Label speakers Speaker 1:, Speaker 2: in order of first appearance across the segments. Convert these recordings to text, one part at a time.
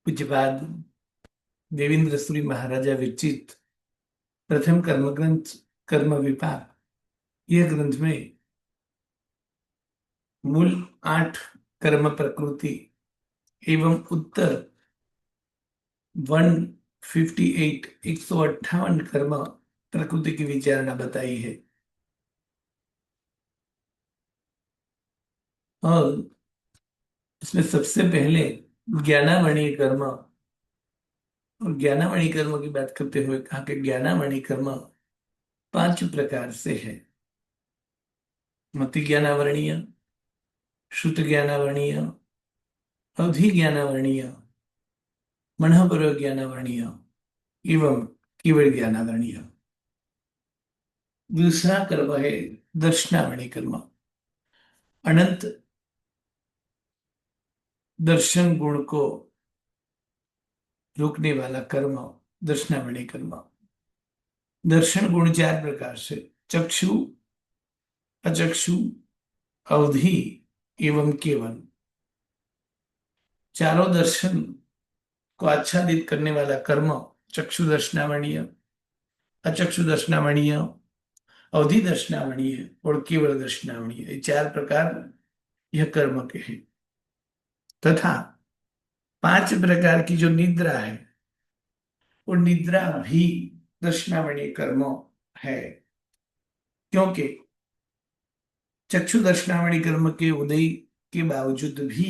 Speaker 1: पूज्यपाद देवेंद्र सूरी महाराजा विरचित प्रथम कर्म ग्रंथ कर्म विपाक, यह ग्रंथ में मूल 8 कर्म प्रकृति एवं उत्तर 158 158 कर्म प्रकृति की विचारणा बताई है। और इसमें सबसे पहले ज्ञानामणि कर्म, और ज्ञानामणि कर्म की बात करते हुए कहा कि ज्ञानामणि कर्म 5 प्रकार से है। मति ज्ञानावरणीय, श्रुत ज्ञानावरणीय, अवधि ज्ञानावरणीय, मनःपूर्वक ज्ञानावरणीय एवं केवल ज्ञानावरणीय। दूसरा कर्म है दर्शनावरणीय कर्म, अनंत दर्शन गुण को रोकने वाला कर्म दर्शनावरणीय कर्म। दर्शन गुण 4 प्रकार से, चक्षु, अचक्षु, अवधि एवं केवल। चारों दर्शन को आच्छादित करने वाला कर्म चक्षु दर्शनावरणीय, अचक्षु दर्शनावरणीय, अवधि दर्शनावरणीय और केवल दर्शनावरणीय, ये 4 प्रकार यह कर्म के हैं। तथा 5 प्रकार की जो निद्रा है, वो निद्रा भी दर्शनावरणीय कर्म है, क्योंकि चक्षु दर्शनावरणीय कर्म के उदय के बावजूद भी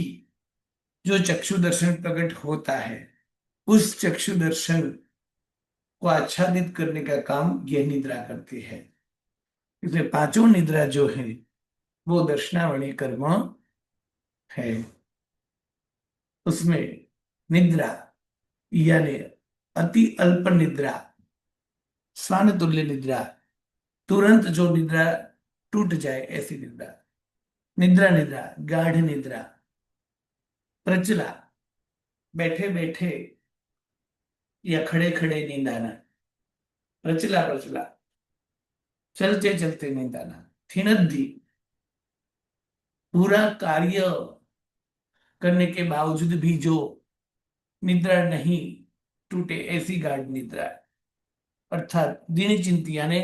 Speaker 1: जो चक्षु दर्शन प्रकट होता है, उस चक्षु दर्शन को आच्छादित करने का काम यह निद्रा करती है। इसलिए 5 निद्रा जो है वो दर्शनावरणीय कर्म है। उसमें निद्रा यानी अति अल्प निद्रा, स्वान तुल्य निद्रा, तुरंत जो निद्रा टूट जाए ऐसी निद्रा, निद्रा निद्रा, गाढ़ निद्रा, प्रचला, बैठे बैठे या खड़े खड़े नींद आना, प्रचला प्रचला, चलते चलते नींद आना, थिनद्दी, पूरा कार्य करने के बावजूद भी जो निद्रा नहीं टूटे ऐसी गाढ़ निद्रा, अर्थात दिन चिंती यानी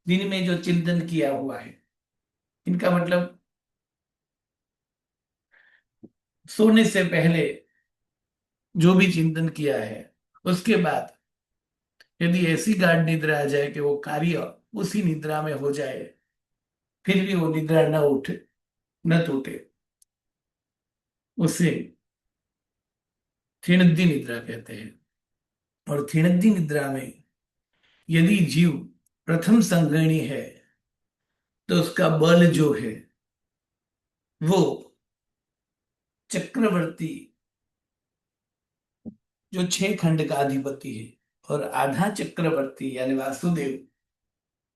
Speaker 1: दिन में जो चिंतन किया हुआ है, इनका मतलब सोने से पहले जो भी चिंतन किया है, उसके बाद यदि ऐसी गाढ़ निद्रा आ जाए कि वो कार्य उसी निद्रा में हो जाए, फिर भी वो निद्रा न उठे न टूटे, उसे थिणद्दी निद्रा कहते हैं। और थिणद्दी निद्रा में यदि जीव प्रथम संग्रहणी है, तो उसका बल जो है वो चक्रवर्ती, जो 6 खंड का अधिपति है, और आधा चक्रवर्ती यानी वासुदेव,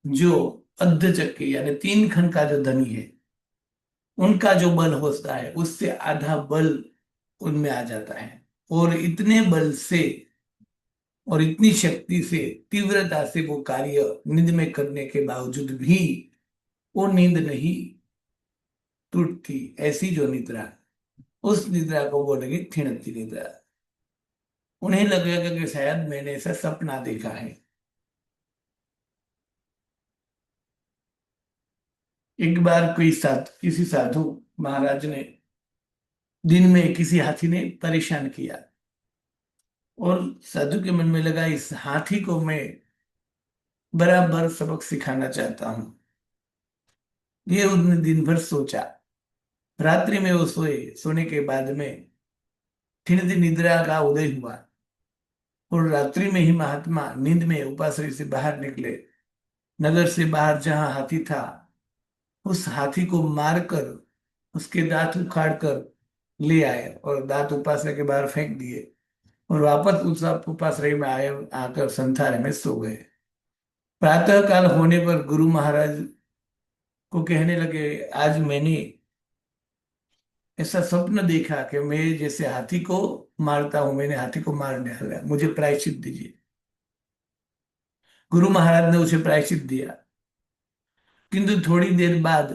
Speaker 1: जो अर्ध चक्र यानी 3 खंड का जो धनी है, उनका जो बल होता है उससे आधा बल उनमें आ जाता है। और इतने बल से और इतनी शक्ति से, तीव्रता से वो कार्य नींद में करने के बावजूद भी वो नींद नहीं टूटती, ऐसी जो निद्रा, उस निद्रा को बोलेंगे थिणत्ती निद्रा। उन्हें लगेगा कि शायद मैंने ऐसा सपना देखा है। एक बार किसी साधु महाराज ने दिन में किसी हाथी ने परेशान किया, और साधु के मन में लगा इस हाथी को मैं बराबर सबक सिखाना चाहता हूं। ये उसने दिन भर सोचा। रात्रि में वो सोए, सोने के बाद में थिणती निद्रा का उदय हुआ, और रात्रि में ही महात्मा नींद में उपाश्रय से बाहर निकले। नगर से बाहर जहां हाथी था, उस हाथी को मारकर उसके दांत उखाड़ कर ले आए और दांत उपाश्रय के बाहर फेंक दिए, और वापस उस उपाश्रय में आए, आकर संथारे में सो गए। प्रातः काल होने पर गुरु महाराज को कहने लगे, आज मैंने ऐसा स्वप्न देखा कि मैं जैसे हाथी को मारता हूं, मैंने हाथी को मार डाला, मुझे प्रायश्चित दीजिए। गुरु महाराज ने उसे प्रायश्चित दिया, किंतु थोड़ी देर बाद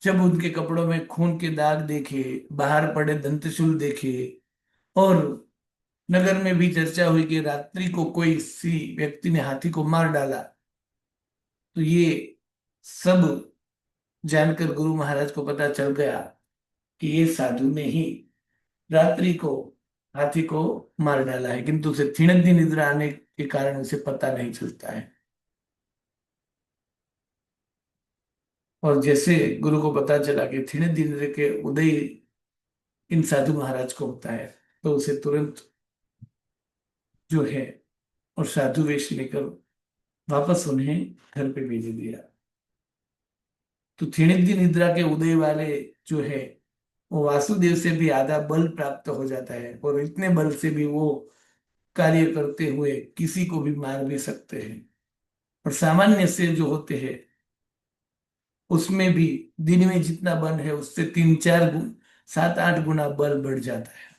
Speaker 1: जब उनके कपड़ों में खून के दाग देखे, बाहर पड़े दंतशूल देखे, और नगर में भी चर्चा हुई कि रात्रि को कोई सी व्यक्ति ने हाथी को मार डाला, तो ये सब जानकर गुरु महाराज को पता चल गया कि ये साधु ने ही रात्रि को हाथी को मार डाला है, किंतु उसे थिणद्दी निद्रा आने के कारण उसे पता नहीं चलता है। और जैसे गुरु को पता चला कि थिणद्दी निद्रा के उदय इन साधु महाराज को होता है, तो उसे तुरंत जो है और साधु वेश लेकर वापस उन्हें घर पे भेज दिया। तो थिणद्दी निद्रा के उदय वाले जो है वो वासुदेव से भी आधा बल प्राप्त हो जाता है, और इतने बल से भी वो कार्य करते हुए किसी को भी मार भी सकते हैं। और सामान्य से जो होते हैं उसमें भी दिन में जितना बल है उससे 3-4 गुण, 7-8 गुना बल बढ़ जाता है।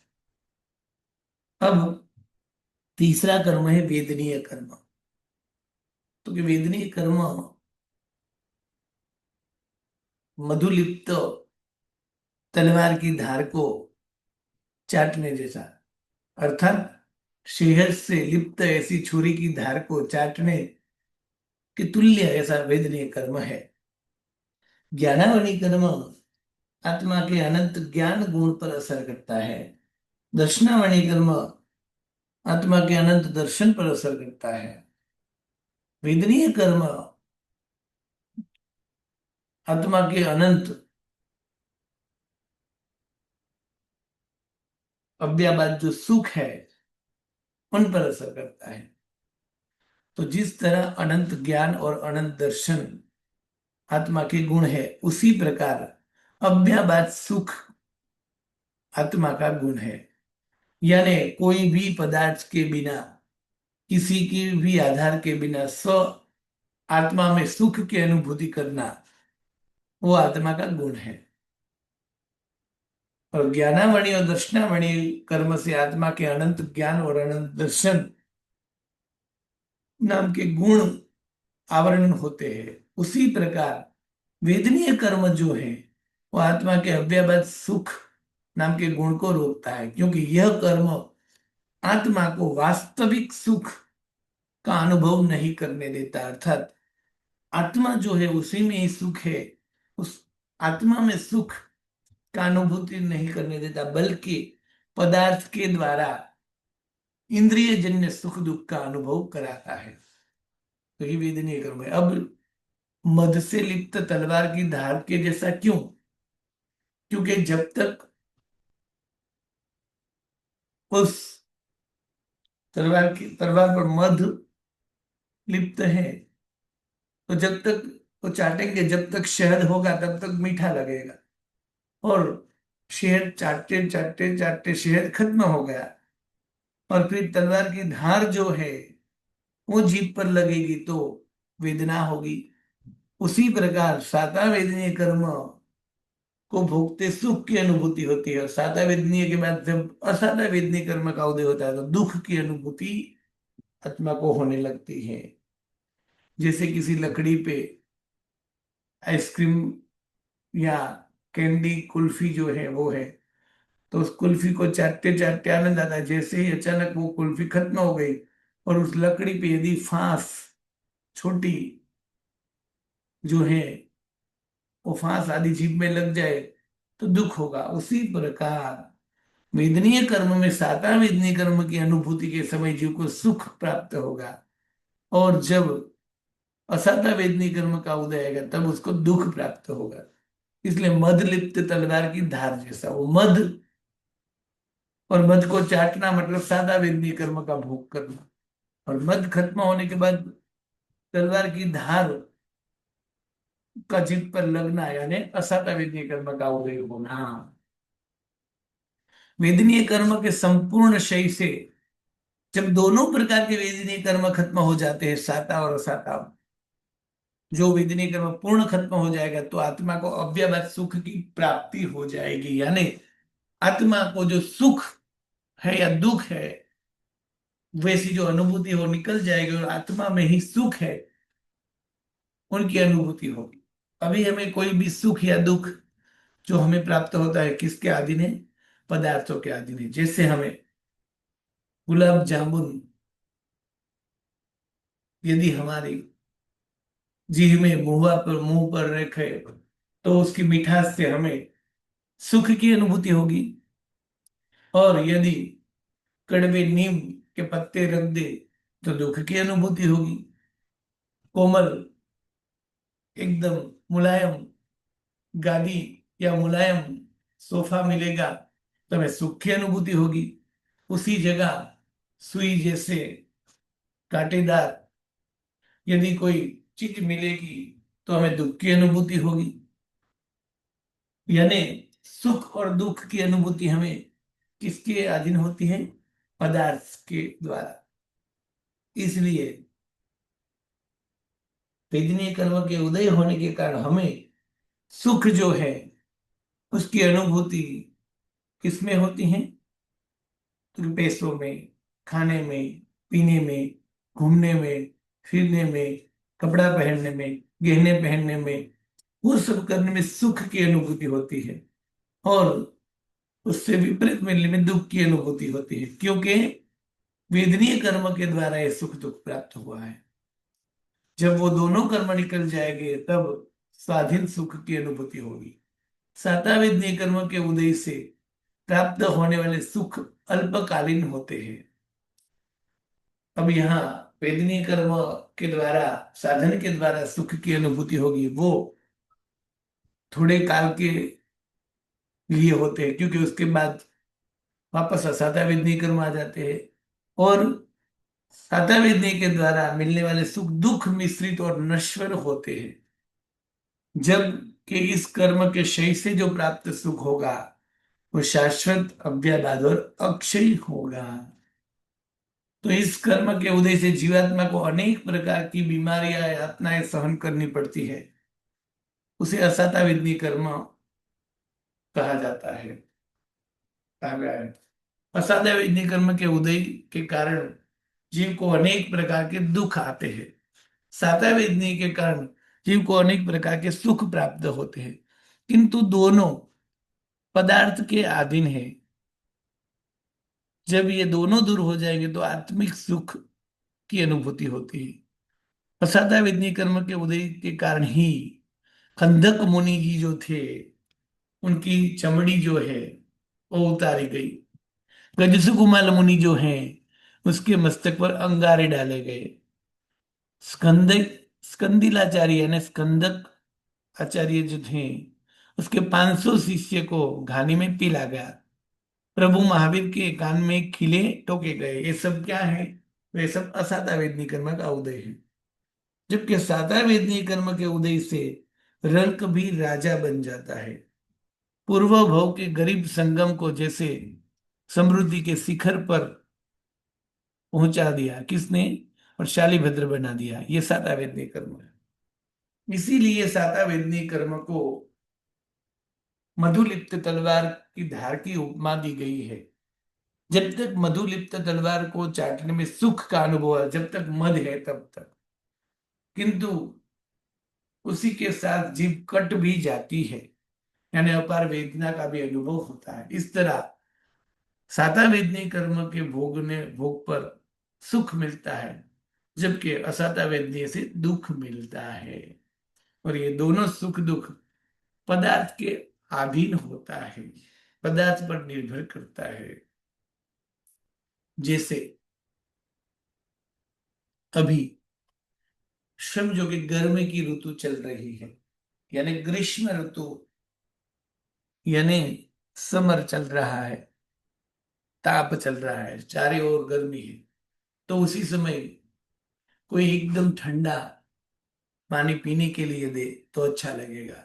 Speaker 1: अब तीसरा कर्म है वेदनीय कर्म। तो कि वेदनीय कर्म मधुलिप्त तलवार की धार को चाटने जैसा, अर्थात शहद से लिप्त ऐसी छुरी की धार को चाटने के तुल्य ऐसा वेदनीय कर्म है। ज्ञानावनी कर्म आत्मा के अनंत ज्ञान गुण पर असर करता है। दर्शनावनी कर्म आत्मा के अनंत दर्शन पर असर करता है। वेदनीय कर्म आत्मा के अनंत अव्याबाद जो सुख है उन पर असर करता है। तो जिस तरह अनंत ज्ञान और अनंत दर्शन आत्मा के गुण है, उसी प्रकार अव्याबाद सुख आत्मा का गुण है। यानी कोई भी पदार्थ के बिना, किसी के भी आधार के बिना स्व आत्मा में सुख की अनुभूति करना, वो आत्मा का गुण है। और ज्ञानामणि और दर्शनामणि कर्म से आत्मा के अनंत ज्ञान और अनंत दर्शन नाम के गुण आवरण होते हैं। उसी प्रकार वेदनीय कर्म जो है वो आत्मा के अव्याबाद सुख नाम के गुण को रोकता है, क्योंकि यह कर्म आत्मा को वास्तविक सुख का अनुभव नहीं करने देता। अर्थात आत्मा जो है उसी में ही सुख है, उस आत्मा में सुख का अनुभूति नहीं करने देता, बल्कि पदार्थ के द्वारा इंद्रिय जन्य सुख दुख का अनुभव कराता है। तो ये वेदनीय कर्म है। अब मद से लिप्त तलवार की धार के जैसा क्यों? क्योंकि जब तक उस तलवार पर मध लिप्त है, तो जब तक वो चाटेंगे, जब तक शहद होगा तब तक मीठा लगेगा, और शहद चाटते चाटते चाटते शहद खत्म हो गया, और फिर तलवार की धार जो है वो जीभ पर लगेगी तो वेदना होगी। उसी प्रकार साता वेदनीय कर्म को भोगते सुख की अनुभूति होती है, और साता वेदनीय के बाद जब असाता वेदनीय कर्म का उदय होता है तो दुख की अनुभूति आत्मा को होने लगती है। जैसे किसी लकड़ी पे आइसक्रीम या कैंडी कुल्फी जो है वो है, तो उस कुल्फी को चाटते चाटते आनंद आता है। जैसे ही अचानक वो कुल्फी खत्म हो गई और उस लकड़ी पे यदि फांस छोटी जो है वो फांस आदि जीभ में लग जाए तो दुख होगा। उसी प्रकार वेदनीय कर्म में साता वेदनीय कर्म की अनुभूति के समय जीव को सुख प्राप्त होगा, और जब असाता वेदनीय कर्म का उदय आएगा तब उसको दुख प्राप्त होगा। इसलिए मद लिप्त तलवार की धार जैसा वो मद, और मद को चाटना मतलब सादा वेदनीय कर्म का भोग करना, और मद खत्म होने के बाद तलवार की धार का जीभ पर लगना, यानी असाता वेदनीय कर्म का उदय होना। वेदनीय कर्म के संपूर्ण क्षय से जब दोनों प्रकार के वेदनीय कर्म खत्म हो जाते हैं, साता और असाता, जो वेदनीय कर्म पूर्ण खत्म हो जाएगा तो आत्मा को अव्यवहित सुख की प्राप्ति हो जाएगी। यानी आत्मा को जो सुख है या दुख है वैसी जो अनुभूति हो निकल जाएगी, और आत्मा में ही सुख है उनकी अनुभूति होगी। अभी हमें कोई भी सुख या दुख जो हमें प्राप्त होता है किसके अधीन है? पदार्थों के अधीन है। जैसे हमें गुलाब जामुन यदि हमारी जीभ में मुंह पर रखे तो उसकी मिठास से हमें सुख की अनुभूति होगी। और यदि कड़वे नीम के पत्ते रख दे तो दुख की अनुभूति होगी। कोमल एकदम मुलायम गादी या मुलायम सोफा मिलेगा तो हमें सुख की अनुभूति होगी। उसी जगह सुई जैसे कांटेदार यदि कोई चीज मिलेगी तो हमें दुख की अनुभूति होगी। यानी सुख और दुख की अनुभूति हमें किसके अधीन होती है? पदार्थ के द्वारा। इसलिए वेदनीय कर्म के उदय होने के कारण हमें सुख जो है उसकी अनुभूति किसमें होती है? पैसों में, खाने में, पीने में, घूमने में, फिरने में, कपड़ा पहनने में, गहने पहनने में, वो सब करने में सुख की अनुभूति होती है। और उससे विपरीत मिलने में दुख की अनुभूति होती है, क्योंकि वेदनीय कर्म के द्वारा ये सुख दुख प्राप्त हुआ है। जब वो दोनों कर्म निकल जाएंगे तब स्वाधीन सुख की अनुभूति होगी। साता वेदनीय कर्म के उदय से प्राप्त होने वाले सुख अल्पकालीन होते हैं। अब यहाँ वेदनीय कर्म के द्वारा, साधन के द्वारा सुख की अनुभूति होगी, वो थोड़े काल के लिए होते हैं, क्योंकि उसके बाद वापस असाता वेदनीय कर्म आ जाते हैं। और साता वेदनीय के द्वारा मिलने वाले सुख दुख मिश्रित और नश्वर होते हैं। जब कि इस कर्म के क्षय से जो प्राप्त सुख होगा वो शाश्वत, अव्ययवाद और अक्षय होगा। तो इस कर्म के उदय से जीवात्मा को अनेक प्रकार की बीमारियां यातनाएं सहन करनी पड़ती है। उसे असाता वेदनीय कर्म कहा जाता है, कहा गया है। असाता वेदनीय कर्म के उदय के कारण जीव को अनेक प्रकार के दुख आते हैं। साता वेदनीय के कारण जीव को अनेक प्रकार के सुख प्राप्त होते हैं, किंतु दोनों पदार्थ के अधीन है। जब ये दोनों दूर हो जाएंगे तो आत्मिक सुख की अनुभूति होती है। असाता वेदनीय कर्म के उदय के कारण ही खंदक मुनि जी जो थे उनकी चमड़ी जो है वो उतारी गई। गजसुकुमाल मुनि जो हैं उसके मस्तक पर अंगारे डाले गए। स्कंद स्कंदिलाचार्य यानी स्कंदक आचार्य जो थे उसके 500 शिष्य को घानी में पीला गया। प्रभु महावीर के कान में खिले टोके गए। ये सब क्या है? वे सब असाता वेदनीय कर्म का उदय है। जबकि साता वेदनीय कर्म के उदय से रंक भी राजा बन जाता है। पूर्व भव के गरीब संगम को जैसे समृद्धि के शिखर पर पहुंचा दिया किसने? और शालीभद्र बना दिया। ये साता वेदनीय कर्म है। इसीलिए साता वेदनीय कर्म को मधुलिप्त तलवार की धार की उपमा दी गई है। जब तक मधुलिप्त तलवार को चाटने में सुख का अनुभव है, जब तक मध है तब तक, किंतु उसी के साथ जीभ कट भी जाती है, यानी अपार वेदना का भी अनुभव होता है। इस तरह साता वेदनीय कर्म के भोग पर सुख मिलता है, जबकि असाता वेदनीय से दुख मिलता है। और ये दोनों सुख दुख पदार्थ के अधीन होता है, पदार्थ पर निर्भर करता है। जैसे अभी समझो कि गर्मी की ऋतु चल रही है, यानी ग्रीष्म ऋतु, यानी समर चल रहा है, ताप चल रहा है, चारों ओर गर्मी है। तो उसी समय कोई एकदम ठंडा पानी पीने के लिए दे तो अच्छा लगेगा।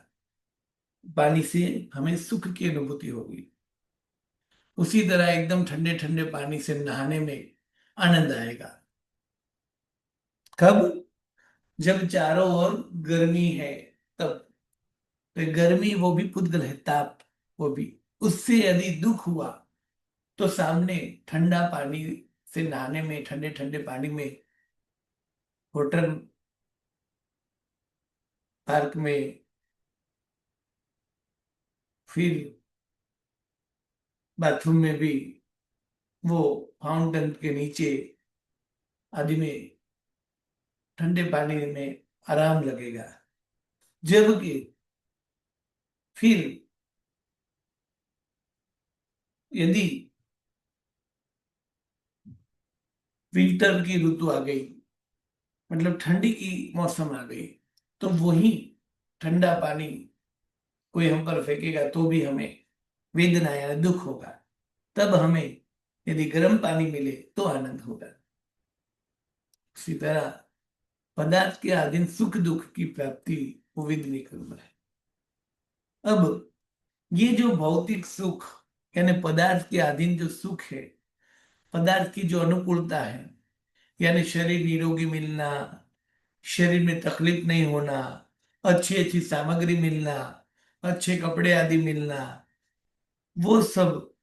Speaker 1: पानी से हमें सुख की अनुभूति होगी। उसी तरह एकदम ठंडे ठंडे पानी से नहाने में आनंद आएगा। कब? जब चारों ओर गर्मी है तब। तो गर्मी वो भी पुद्गल है, ताप वो भी। उससे यदि दुख हुआ तो सामने ठंडा पानी से नहाने में, ठंडे ठंडे पानी में, होटल पार्क में फिर बाथरूम में भी वो फाउंटेन के नीचे आदि में ठंडे पानी में आराम लगेगा। जबकि फिर यदि विंटर की ऋतु आ गई, मतलब ठंडी की मौसम आ गई, तो वही ठंडा पानी कोई हम पर फेंकेगा तो भी हमें वेदना या दुख होगा। तब हमें यदि गर्म पानी मिले तो आनंद होगा। इसी तरह पदार्थ के अधीन सुख दुख की प्राप्ति वो वेदनीय कर्म है। अब ये जो भौतिक सुख यानी पदार्थ के अधीन जो सुख है, पदार्थ की जो अनुकूलता है, यानी शरीर निरोगी मिलना, शरीर में तकलीफ नहीं होना, अच्छी अच्छी सामग्री मिलना, अच्छे कपड़े आदि मिलना, वो सब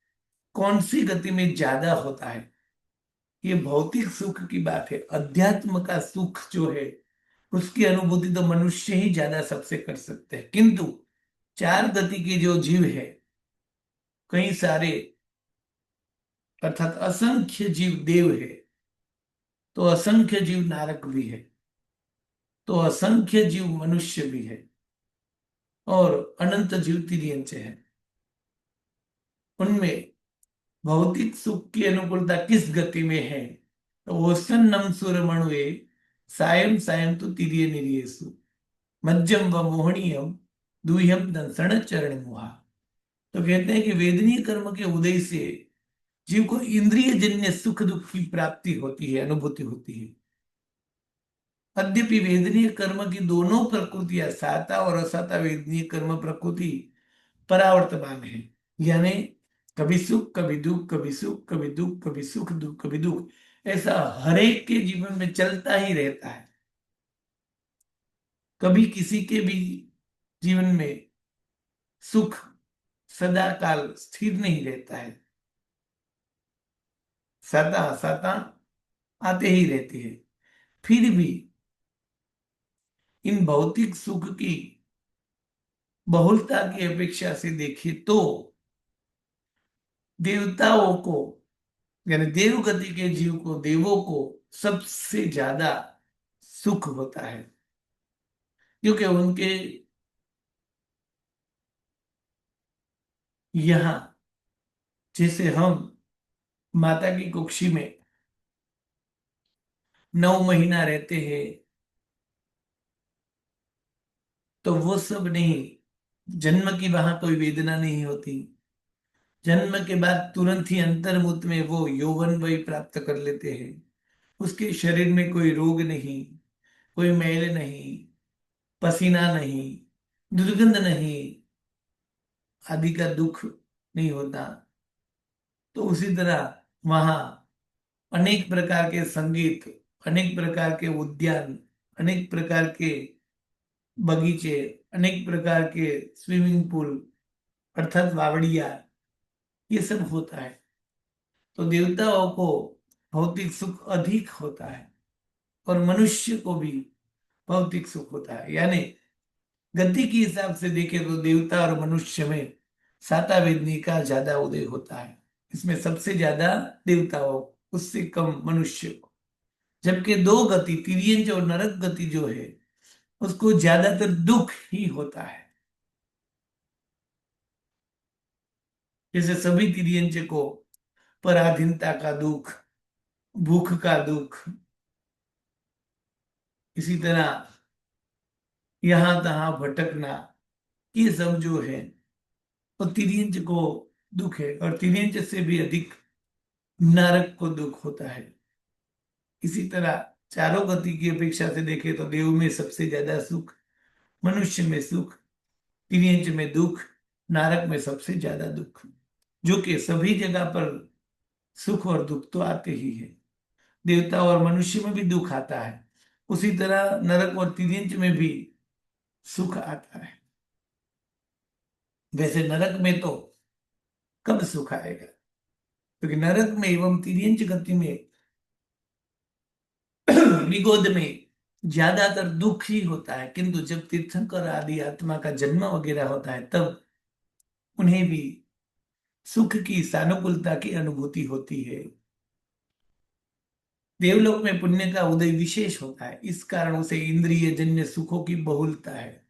Speaker 1: कौन सी गति में ज्यादा होता है? ये भौतिक सुख की बात है। अध्यात्म का सुख जो है उसकी अनुभूति तो मनुष्य ही ज्यादा सबसे कर सकते हैं, किंतु चार गति के जो जीव है, कई सारे अर्थात असंख्य जीव देव है, तो असंख्य जीव नारक भी है, तो असंख्य जीव मनुष्य भी है, और अनंत जीव तिर्यंच है। उनमें भौतिक सुख की अनुकूलता किस गति में है? तो ओसन्नम सुरमणुए सायं सायं तो तिर्य निर्येसु मज्जम व मोहनीयम दूह्यम दंसण चरण मुहा। तो कहते हैं कि वेदनीय कर्म के उदय से जीव को इंद्रिय जन्य सुख दुख की प्राप्ति होती है, अनुभूति होती है। यद्यपि वेदनीय कर्म की दोनों प्रकृतियां, साता और असाता वेदनीय कर्म प्रकृति परावर्तमान है, यानी कभी सुख कभी दुख, कभी सुख कभी दुख, कभी सुख दुख कभी दुख, ऐसा हरेक के जीवन में चलता ही रहता है। कभी किसी के भी जीवन में सुख सदा काल स्थिर नहीं रहता है, सदा सदा आते ही रहती है। फिर भी इन भौतिक सुख की बहुलता की अपेक्षा से देखें तो देवताओं को यानी देव गति के जीव को, देवों को सबसे ज्यादा सुख होता है, क्योंकि उनके यहाँ जैसे हम माता की कुक्षी में 9 महीना रहते हैं, तो वो सब नहीं, जन्म की वहां कोई वेदना नहीं होती। जन्म के बाद तुरंत ही अंतर्मुख में वो यौवन वही प्राप्त कर लेते हैं। उसके शरीर में कोई रोग नहीं, कोई मैल नहीं, पसीना नहीं, दुर्गंध नहीं, आदि का दुख नहीं होता। तो उसी तरह वहां अनेक प्रकार के संगीत, अनेक प्रकार के उद्यान, अनेक प्रकार के बगीचे, अनेक प्रकार के स्विमिंग पूल अर्थात वावड़िया, ये सब होता है। तो देवताओं को भौतिक सुख अधिक होता है और मनुष्य को भी भौतिक सुख होता है। यानी गति के हिसाब से देखें तो देवता और मनुष्य में साता वेदनी का ज्यादा उदय होता है। इसमें सबसे ज्यादा देवताओं, उससे कम मनुष्य को। जबकि दो गति तिर्यंच और नरक गति जो है उसको ज्यादातर दुख ही होता है। जैसे सभी तिर्यंच को पराधीनता का दुख, भूख का दुख, इसी तरह यहां तहां भटकना, ये सब जो है वो तिर्यंच को दुख है, और तिर्यंच से भी अधिक नरक को दुख होता है। इसी तरह चारों गति की अपेक्षा से देखें तो देव में सबसे ज्यादा सुख, मनुष्य में सुख, तिर्यंच में दुख, नरक में सबसे ज्यादा दुख। जो कि सभी जगह पर सुख और दुख तो आते ही है। देवता और मनुष्य में भी दुख आता है, उसी तरह नरक और तिर्यंच में भी सुख आता है। वैसे नरक में तो कब सुख आएगा? क्योंकि नरक में एवं तिर्यंच गति में निगोद में ज्यादातर दुख ही होता है, किंतु जब तीर्थंकर आदि आत्मा का जन्म वगैरह होता है तब उन्हें भी सुख की सानुकूलता की अनुभूति होती है। देवलोक में पुण्य का उदय विशेष होता है, इस कारण उसे इंद्रिय जन्य सुखों की बहुलता है।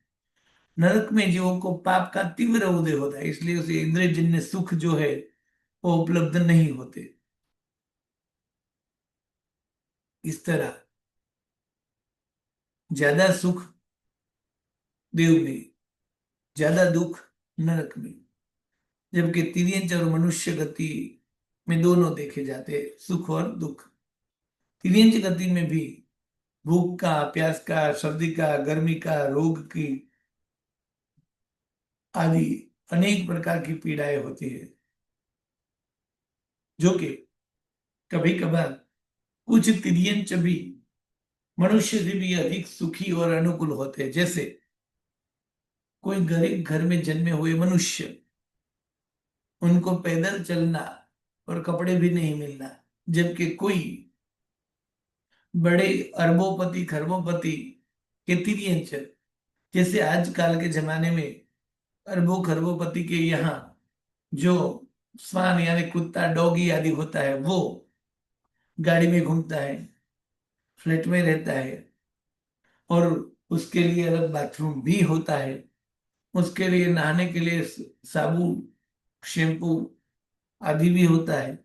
Speaker 1: नरक में जीवों को पाप का तीव्र उदय होता है, इसलिए उसे इंद्रिय जन्य सुख जो है वो उपलब्ध नहीं होते। इस तरह ज्यादा सुख देव में, ज्यादा दुख नरक में, जबकि तिर्यंच और मनुष्य गति में दोनों देखे जाते हैं, सुख और दुख। तिर्यंच गति में भी भूख का, प्यास का, सर्दी का, गर्मी का, रोग की आदि अनेक प्रकार की पीड़ाएं होती है, जो कि कभी कभार कुछ तिर्यंच भी मनुष्य से भी अधिक सुखी और अनुकूल होते हैं। जैसे कोई गरीब घर में जन्मे हुए मनुष्य, उनको पैदल चलना और कपड़े भी नहीं मिलना, जबकि कोई बड़े अरबोपति खरबोपति के तिर्यंच, जैसे आजकल के जमाने में अरबों खरबोपति के यहाँ जो श्वान यानी कुत्ता डॉगी आदि होता है, वो गाड़ी में घूमता है, फ्लैट में रहता है, और उसके लिए अलग बाथरूम भी होता है, उसके लिए नहाने के लिए साबुन, शैम्पू आदि भी होता है,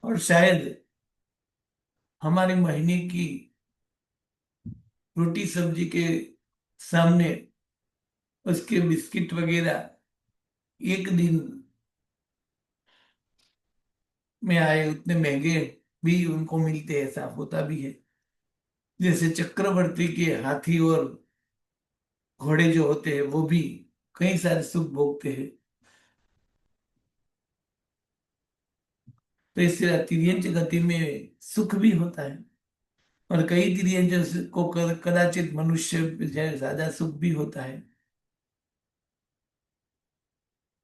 Speaker 1: और शायद हमारे महीने की रोटी सब्जी के सामने उसके बिस्किट वगैरह एक दिन में आए उतने महंगे भी उनको मिलते हैं, ऐसा होता भी है। जैसे चक्रवर्ती के हाथी और घोड़े जो होते हैं वो भी कई सारे सुख भोगते हैं। तो इस तरह तिर्यंच गति में सुख भी होता है, और कई तिर्यंच को कदाचित मनुष्य से ज्यादा सुख भी होता है।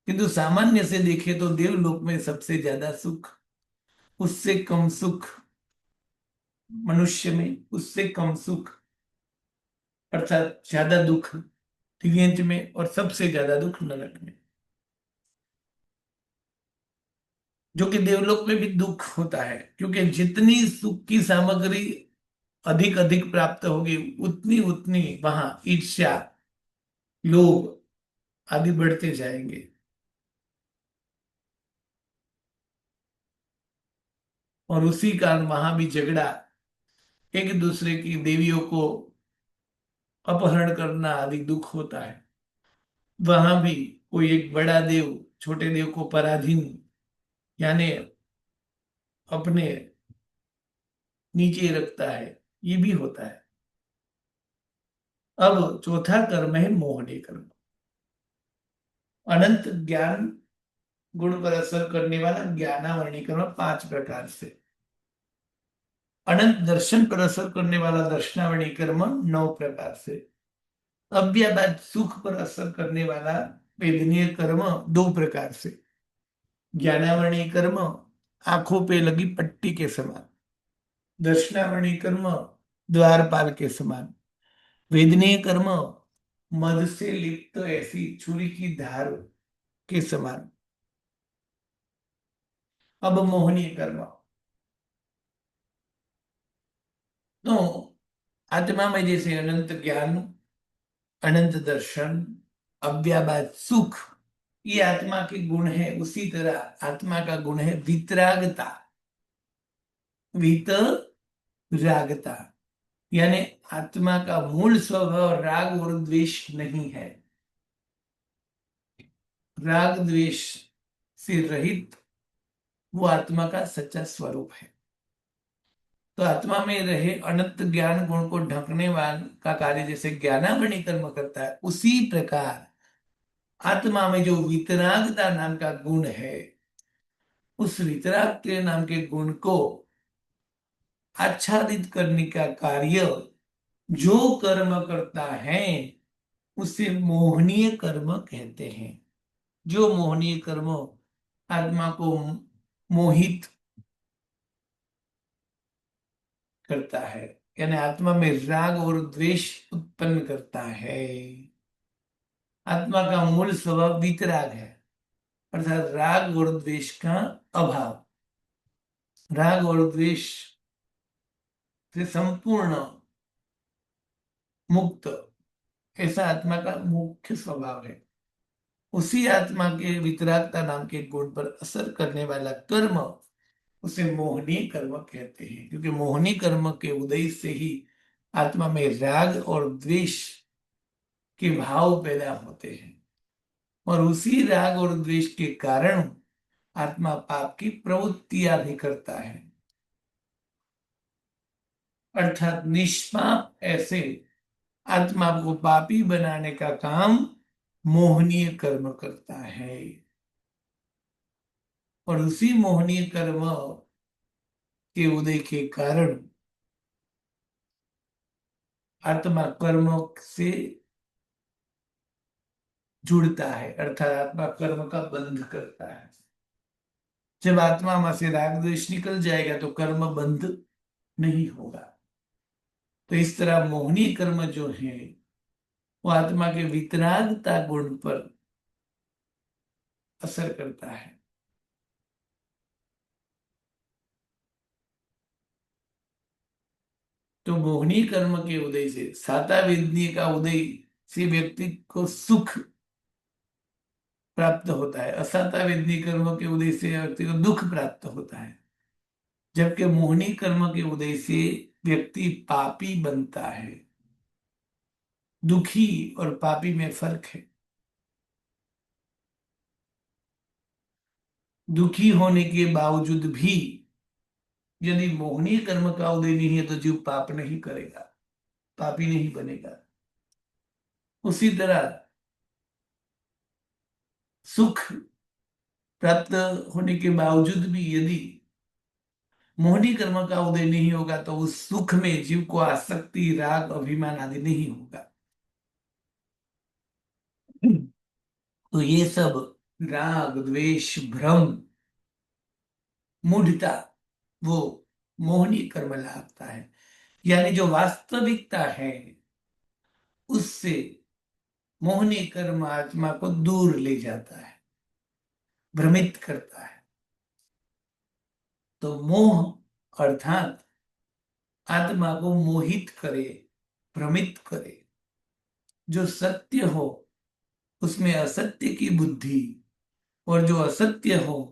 Speaker 1: किंतु सामान्य से देखें तो देवलोक में सबसे ज्यादा सुख, उससे कम सुख मनुष्य में, उससे कम सुख अर्थात ज्यादा दुख तिर्यंच में, और सबसे ज्यादा दुख नरक में। जो कि देवलोक में भी दुख होता है, क्योंकि जितनी सुख की सामग्री अधिक अधिक प्राप्त होगी, उतनी उतनी वहां ईर्ष्या, लोभ आदि बढ़ते जाएंगे। और उसी कारण वहां भी झगड़ा, एक दूसरे की देवियों को अपहरण करना आदि दुख होता है। वहां भी कोई एक बड़ा देव छोटे देव को पराधीन यानी अपने नीचे रखता है, ये भी होता है। अब चौथा कर्म है मोहनीय कर्म। अनंत ज्ञान गुण पर असर करने वाला ज्ञानावरणीय कर्म 5 प्रकार से, अनंत दर्शन पर असर करने वाला दर्शनावरणीय कर्म 9 प्रकार से, अव्याबाद सुख पर असर करने वाला वेदनीय कर्म 2 प्रकार से, ज्ञानावरणीय कर्म आंखों पे लगी पट्टी के समान, दर्शनावरणीय कर्म द्वारपाल के समान, वेदनीय कर्म मध से लिप्त ऐसी छुरी की धार के समान। अब मोहनीय कर्म, तो आत्मा में जैसे अनंत ज्ञान, अनंत दर्शन, अव्याबाद सुख, ये आत्मा के गुण है, उसी तरह आत्मा का गुण है वितरागता। वितरागता यानी आत्मा का मूल स्वभाव राग और द्वेष नहीं है, राग द्वेष से रहित वो आत्मा का सच्चा स्वरूप है। तो आत्मा में रहे अनंत ज्ञान गुण को ढकने वाला का कार्य जैसे ज्ञानावरणीय कर्म करता है, उसी प्रकार आत्मा में जो वितरागता नाम का गुण है, उस वितराग नाम के गुण को आच्छादित करने का कार्य जो कर्म करता है उसे मोहनीय कर्म कहते हैं। जो मोहनीय कर्म आत्मा को मोहित करता है, यानी आत्मा में राग और द्वेष उत्पन्न करता है। आत्मा का मूल स्वभाव वितराग है, अर्थात राग और द्वेष का अभाव। राग और द्वेष से संपूर्ण मुक्त ऐसा आत्मा का मुख्य स्वभाव है। उसी आत्मा के वितरागता नाम के गुण पर असर करने वाला कर्म, उसे मोहनीय कर्म कहते हैं, क्योंकि मोहनी कर्म के उदय से ही आत्मा में राग और द्वेष के भाव पैदा होते हैं, और उसी राग और द्वेष के कारण आत्मा पाप की प्रवृत्तियां भी करता है। अर्थात निष्पाप ऐसे आत्मा को पापी बनाने का काम मोहनीय कर्म करता है, और उसी मोहनीय कर्म के उदय के कारण आत्मा कर्म से जुड़ता है, अर्थात आत्मा कर्म का बंध करता है। जब आत्मा में से राग द्वेष निकल जाएगा तो कर्म बंध नहीं होगा। तो इस तरह मोहनी कर्म जो है वो आत्मा के वितरागता गुण पर असर करता है। तो मोहनी कर्म के उदय से, साता वेदनी का उदय से व्यक्ति को सुख प्राप्त होता है, असाता वेदनी कर्म के उदय से व्यक्ति को दुख प्राप्त होता है, जबकि मोहनी कर्म के उदय से व्यक्ति पापी बनता है। दुखी और पापी में फर्क है। दुखी होने के बावजूद भी यदि मोहनी कर्म का उदय नहीं है तो जीव पाप नहीं करेगा, पापी नहीं बनेगा। उसी तरह सुख प्राप्त होने के बावजूद भी यदि मोहनी कर्म का उदय नहीं होगा तो उस सुख में जीव को आसक्ति, राग, अभिमान आदि नहीं होगा। तो ये सब राग, द्वेष, भ्रम, मूढ़ता वो मोहनी कर्म लाता है। यानी जो वास्तविकता है उससे मोहनी कर्म आत्मा को दूर ले जाता है, भ्रमित करता है। तो मोह अर्थात आत्मा को मोहित करे, भ्रमित करे। जो सत्य हो उसमें असत्य की बुद्धि, और जो असत्य हो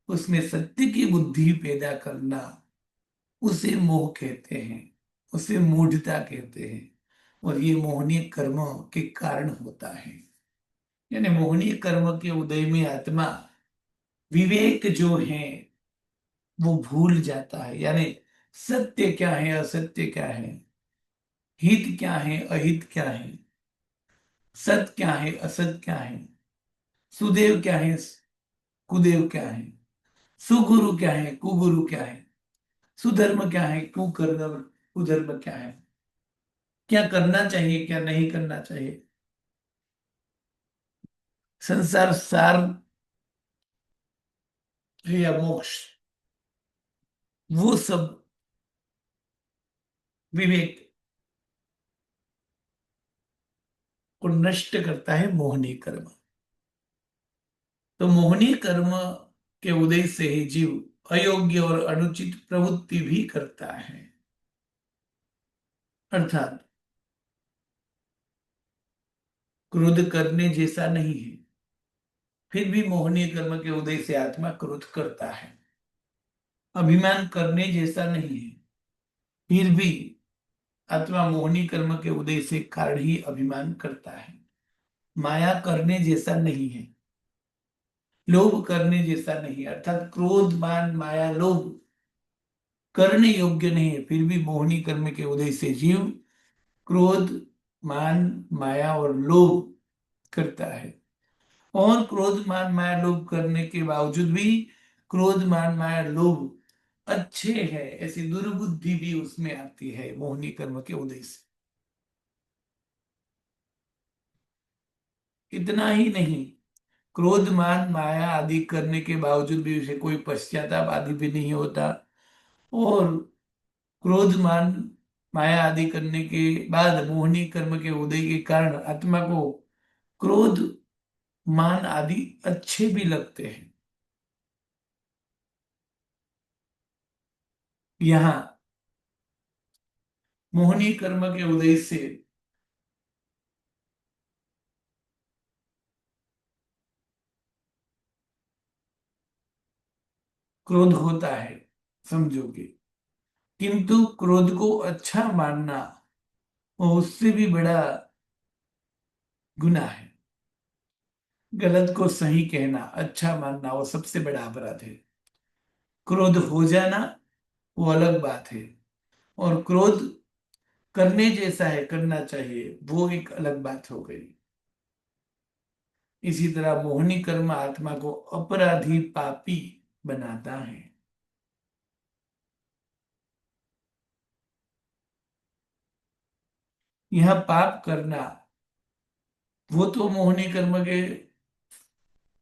Speaker 1: उसमें सत्य की बुद्धि पैदा करना, उसे मोह कहते हैं, उसे मूढ़ता कहते हैं। और ये मोहनीय कर्म के कारण होता है। यानी मोहनीय कर्म के उदय में आत्मा विवेक जो है वो भूल जाता है। यानी सत्य क्या है, असत्य क्या है, हित क्या है, अहित क्या है, सत क्या है, असत क्या है, सुदेव क्या है, कुदेव क्या है, सुगुरु क्या है, कुगुरु क्या है, सुधर्म क्या है, कुकर्म, कुधर्म क्या है, क्या करना चाहिए, क्या नहीं करना चाहिए, संसार सार है या मोक्ष, वो सब विवेक को नष्ट करता है मोहनी कर्म। तो मोहनी कर्म के उदय से ही जीव अयोग्य और अनुचित प्रवृत्ति भी करता है। अर्थात क्रोध करने जैसा नहीं है, फिर भी मोहनीय कर्म के उदय से आत्मा क्रोध करता है। अभिमान करने जैसा नहीं है, फिर भी आत्मा मोहनी कर्म के उदय से कारण ही अभिमान करता है। माया करने जैसा नहीं है, लोभ करने जैसा नहीं है। अर्थात क्रोध, मान, माया, लोभ करने योग्य नहीं है, फिर भी मोहनी कर्म के उदय से जीव क्रोध, मान, माया और लोभ करता है। और क्रोध, मान, माया, लोभ करने के बावजूद भी क्रोध, मान, माया, लोभ अच्छे है ऐसी दुर्बुद्धि भी उसमें आती है मोहनी कर्म के उदय से। इतना ही नहीं, क्रोध, मान, माया आदि करने के बावजूद भी उसे कोई पश्चाताप आदि भी नहीं होता। और क्रोध, मान, माया आदि करने के बाद मोहनी कर्म के उदय के कारण आत्मा को क्रोध मान आदि अच्छे भी लगते हैं। यहाँ मोहनी कर्म के उदय से क्रोध होता है, समझोगे, किंतु क्रोध को अच्छा मानना वो उससे भी बड़ा गुनाह है। गलत को सही कहना, अच्छा मानना वो सबसे बड़ा अपराध है। क्रोध हो जाना वो अलग बात है, और क्रोध करने जैसा है, करना चाहिए, वो एक अलग बात हो गई। इसी तरह मोहनी कर्म आत्मा को अपराधी पापी बनाता है। यह पाप करना वो तो मोहनी कर्म के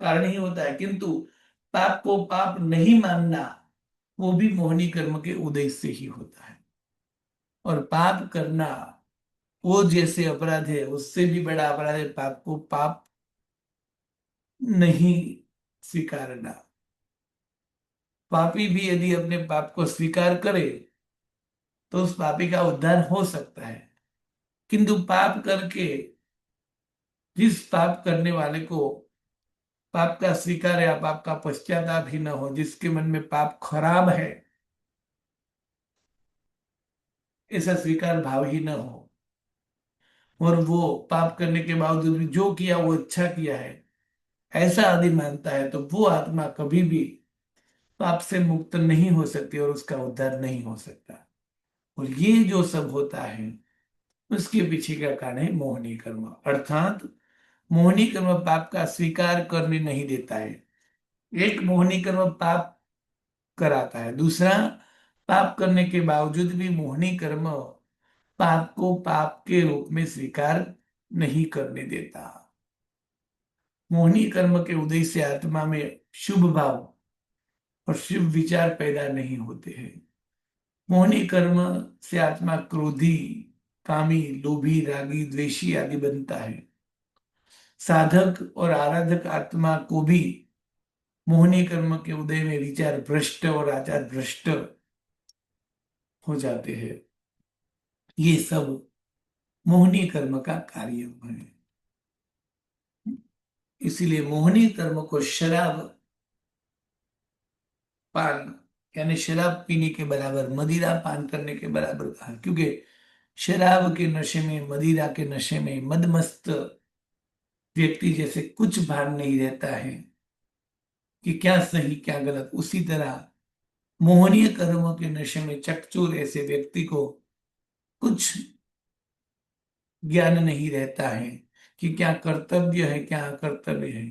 Speaker 1: कारण ही होता है, किंतु पाप को पाप नहीं मानना वो भी मोहनी कर्म के उदय से ही होता है। और पाप करना वो जैसे अपराध है, उससे भी बड़ा अपराध है पाप को पाप नहीं स्वीकारना। पापी भी यदि अपने पाप को स्वीकार करे तो उस पापी का उद्धार हो सकता है, किंतु पाप करके जिस पाप करने वाले को पाप का स्वीकार या पाप का पश्चाताप ही न हो, जिसके मन में पाप खराब है ऐसा स्वीकार भाव ही न हो, और वो पाप करने के बावजूद भी जो किया वो अच्छा किया है ऐसा आदि मानता है, तो वो आत्मा कभी भी पाप से मुक्त नहीं हो सकती और उसका उद्धार नहीं हो सकता। और ये जो सब होता है उसके पीछे का कारण है मोहनी कर्म। अर्थात मोहनी कर्म पाप का स्वीकार करने नहीं देता है। एक मोहनी कर्म पाप कराता है, दूसरा पाप करने के बावजूद भी मोहनी कर्म पाप को पाप के रूप में स्वीकार नहीं करने देता। मोहनी कर्म के उदय से आत्मा में शुभ भाव और शुभ विचार पैदा नहीं होते हैं। मोहनी कर्म से आत्मा क्रोधी, कामी, लोभी, रागी, द्वेषी आदि बनता है। साधक और आराधक आत्मा को भी मोहनी कर्म के उदय में विचार भ्रष्ट और आचार भ्रष्ट हो जाते हैं। ये सब मोहनी कर्म का कार्य है। इसीलिए मोहनी कर्म को शराब पान यानी शराब पीने के बराबर, मदिरा पान करने के बराबर कहा, क्योंकि शराब के नशे में, मदिरा के नशे में मदमस्त व्यक्ति जैसे कुछ भान नहीं रहता है कि क्या सही क्या गलत, उसी तरह मोहनीय कर्मों के नशे में चकचूर ऐसे व्यक्ति को कुछ ज्ञान नहीं रहता है कि क्या कर्तव्य है क्या अकर्तव्य है,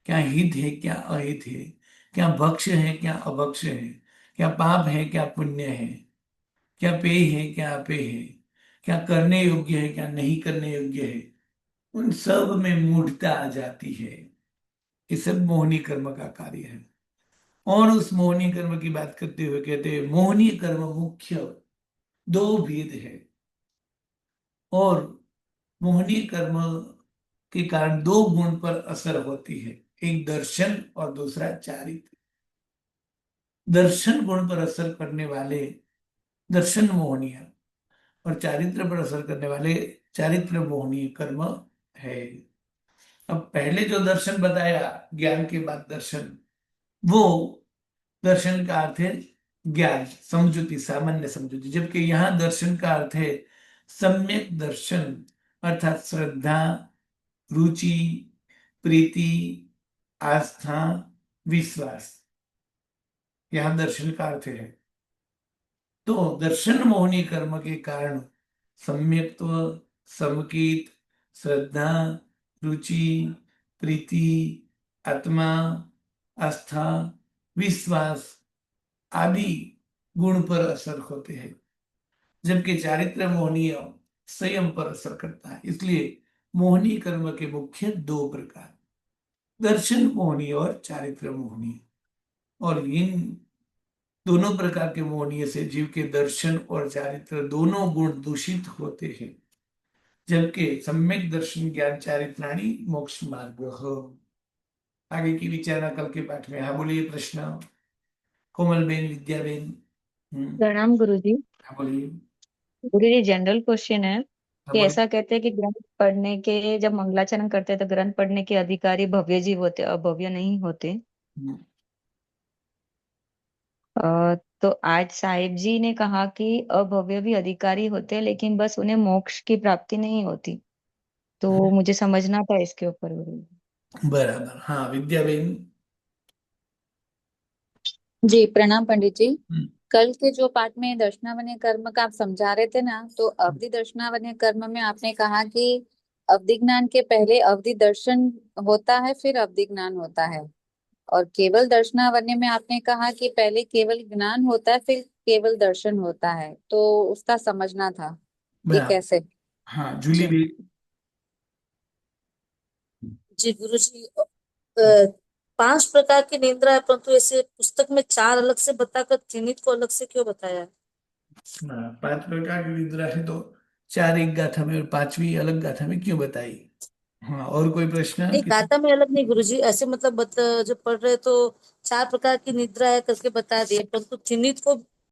Speaker 1: क्या हित है क्या अहित है, क्या भक्ष्य है क्या अभक्ष्य है, क्या पाप है क्या पुण्य है, क्या पेय है क्या अपेय है, क्या करने योग्य है क्या नहीं करने योग्य है। उन सब में मूढ़ता आ जाती है। ये सब मोहनी कर्म का कार्य है। और उस मोहनी कर्म की बात करते हुए कहते हैं मोहनी कर्म मुख्य दो भेद है, और मोहनी कर्म के कारण दो गुण पर असर होती है, एक दर्शन और दूसरा चारित्र। दर्शन गुण पर असर करने वाले दर्शन मोहनीय, और चारित्र पर असर करने वाले चारित्र मोहनीय कर्म है। अब पहले जो दर्शन बताया, ज्ञान के बाद दर्शन, वो दर्शन का अर्थ है ज्ञान, समझुति, सामान्य समझुति, जबकि यहाँ दर्शन का अर्थ है सम्यक दर्शन, अर्थात श्रद्धा, रुचि, प्रीति, आस्था, विश्वास, यहाँ दर्शन का अर्थ है। तो दर्शन मोहनी कर्म के कारण सम्यक्त्व, समकीत, श्रद्धा, रुचि, प्रीति, आत्मा, आस्था, विश्वास आदि गुण पर असर होते हैं, जबकि चारित्र मोहनीय संयम पर असर करता है। इसलिए मोहनी कर्म के मुख्य दो प्रकार, दर्शन मोहनीय और चारित्र मोहनीय। और इन दोनों प्रकार के मोहनीय से जीव के दर्शन और चारित्र दोनों गुण दूषित होते हैं। जबकि सम्यक दर्शन ज्ञान चारित्राणी मोक्ष मार्ग हो। आगे की विचारणा कल के पाठ में। हाँ बोलिए प्रश्न। कोमल बेन, विद्या बेन।
Speaker 2: प्रणाम गुरुजी।
Speaker 1: हाँ बोलिए।
Speaker 2: गुरुजी जनरल क्वेश्चन है
Speaker 1: हाँ
Speaker 2: कि
Speaker 1: बोलिए।
Speaker 2: ऐसा कहते हैं कि ग्रंथ पढ़ने के, जब मंगलाचरण करते हैं तो ग्रंथ पढ़ने के अधिकारी भव्य जीव होते, अभव्य नहीं होते।
Speaker 1: हम्म,
Speaker 2: तो आज साहिब जी ने कहा कि अभव्य भी अधिकारी होते हैं, लेकिन बस उन्हें मोक्ष की प्राप्ति नहीं होती। तो मुझे समझना था इसके ऊपर गुरुजी।
Speaker 1: बराबर। हाँ विद्या बेन।
Speaker 3: जी प्रणाम पंडित जी।
Speaker 1: हम्म,
Speaker 3: कल के जो पाठ में दर्शनावन्य कर्म का आप समझा रहे थे ना, तो अवधि दर्शनावन्य कर्म में आपने कहा कि अवधि ज्ञान के पहले अवधि दर्शन होता है, फिर अवधि ज्ञान होता है। और केवल दर्शनावन्य में आपने कहा कि पहले केवल ज्ञान होता है, फिर केवल दर्शन होता है। तो उसका समझना था, ये
Speaker 1: बराबर।
Speaker 3: कैसे?
Speaker 1: हाँ जूली
Speaker 3: जी
Speaker 1: बेन।
Speaker 4: जी गुरु जी, 5 प्रकार की निंद्रा है, परंतु ऐसे पुस्तक में 4 अलग से बताकर चिन्हित को अलग से क्यों बताया है?
Speaker 1: हाँ 5 प्रकार की निद्रा है तो 4 एक गाथा में और 5वीं अलग गाथा में क्यों बताई। हाँ और कोई प्रश्न
Speaker 4: नहीं,
Speaker 1: किसी।
Speaker 4: गाथा में अलग नहीं गुरु जी, ऐसे मतलब जो पढ़ रहे तो 4 प्रकार की निद्रा है करके बता दिए, परंतु चिन्हित को